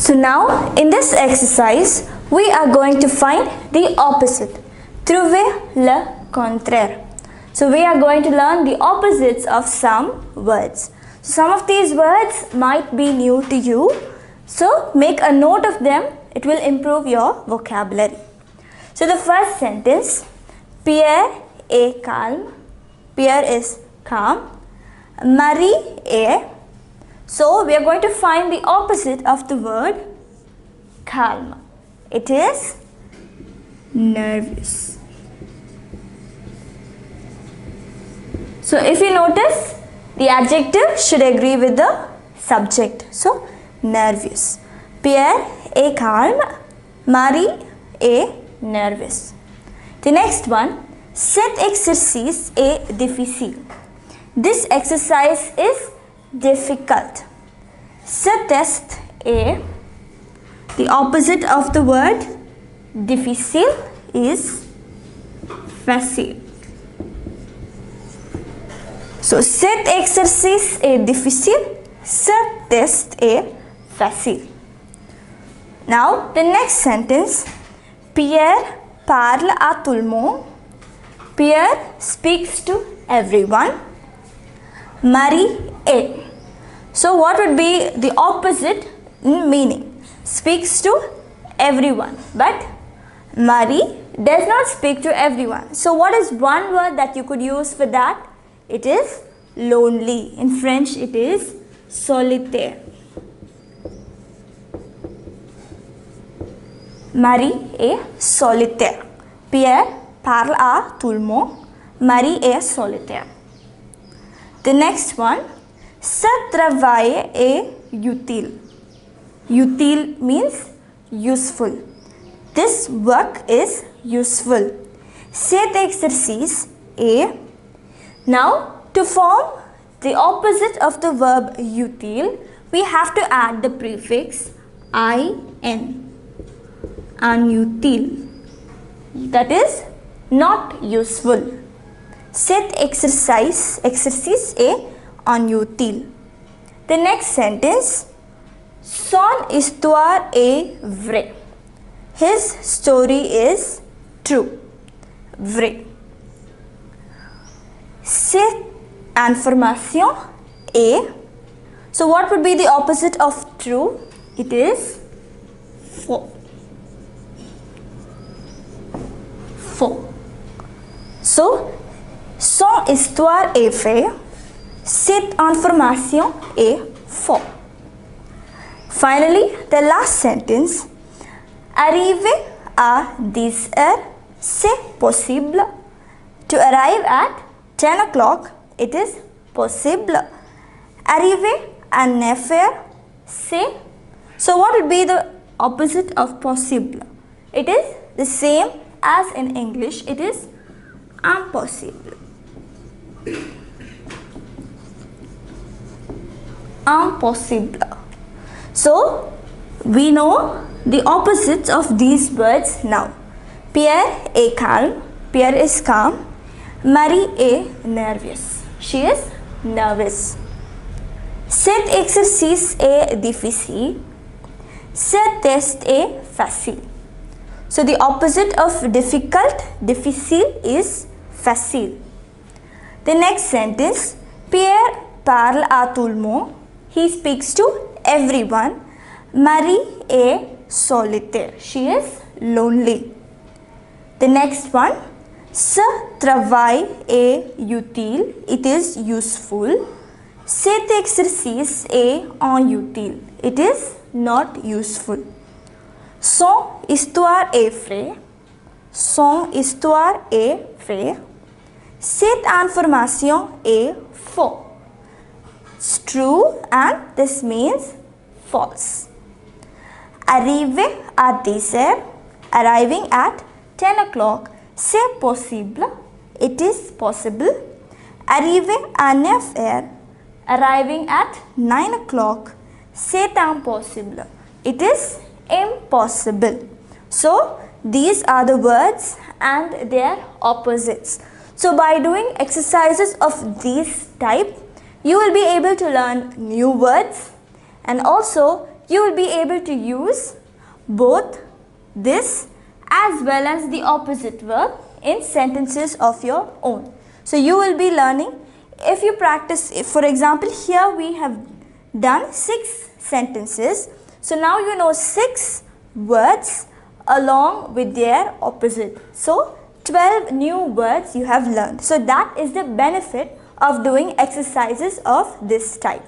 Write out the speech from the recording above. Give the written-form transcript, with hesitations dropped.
So now in this exercise we are going to find the opposite. Trouvez le contraire. So we are going to learn the opposites of some words. So some of these words might be new to you. So make a note of them. It will improve your vocabulary. So the first sentence, Pierre est calme. Pierre is calm. Marie est. So we are going to find the opposite of the word calm. It is nervous. So if you notice, the adjective should agree with the subject. So nervous. Pierre est calme. Marie est nervous. The next one, cet exercice est difficile. This exercise is difficult. Ce test est, the opposite of the word difficile is facile. So cet exercice est difficile, ce test est facile. Now the next sentence, Pierre parle à tout le monde. Pierre speaks to everyone. Marie est. So what would be the opposite in meaning? Speaks to everyone. But Marie does not speak to everyone. So what is one word that you could use for that? It is lonely. In French it is solitaire. Marie est solitaire. Pierre parle à tout le monde. Marie est solitaire. The next one, ce travail est utile. Utile means useful. This work is useful. Cet exercice est. Now, to form the opposite of the verb utile, we have to add the prefix in. Inutile. That is not useful. Cet exercice est inutile. The next sentence, son histoire est vraie. His story is true. Vrai. Cette information est. So what would be the opposite of true? It is faux. Faux. So son histoire est vraie. Cette information est faux. Finally, the last sentence. Arriver à 10 heures, c'est possible. To arrive at 10 o'clock, it is possible. Arriver à 9 heures, c'est. So what would be the opposite of possible? It is the same as in English. It is impossible. Impossible. So we know the opposites of these words now. Pierre est calme. Pierre is calm. Marie est nerveuse. She is nervous. Cet exercice est difficile. Ce test est facile. So the opposite of difficult, difficile is facile. The next sentence, Pierre parle à tout le monde. He speaks to everyone. Marie est solitaire. She is lonely. The next one, ce travail est utile. It is useful. Cet exercice est inutile. It is not useful. Son histoire est vraie. Son histoire est vraie. Cette information est faux. It's true and this means false. Arriver à 10 heures. Arriving at 10 o'clock. C'est possible. It is possible. Arriver à 9 heures. Arriving at 9 o'clock. C'est impossible. It is impossible. So these are the words and their opposites. So by doing exercises of this type, you will be able to learn new words and also you will be able to use both this as well as the opposite verb in sentences of your own. So you will be learning, if you practice, for example, here we have done 6 sentences. So now you know 6 words along with their opposite. So 12 new words you have learned. So that is the benefit of doing exercises of this type.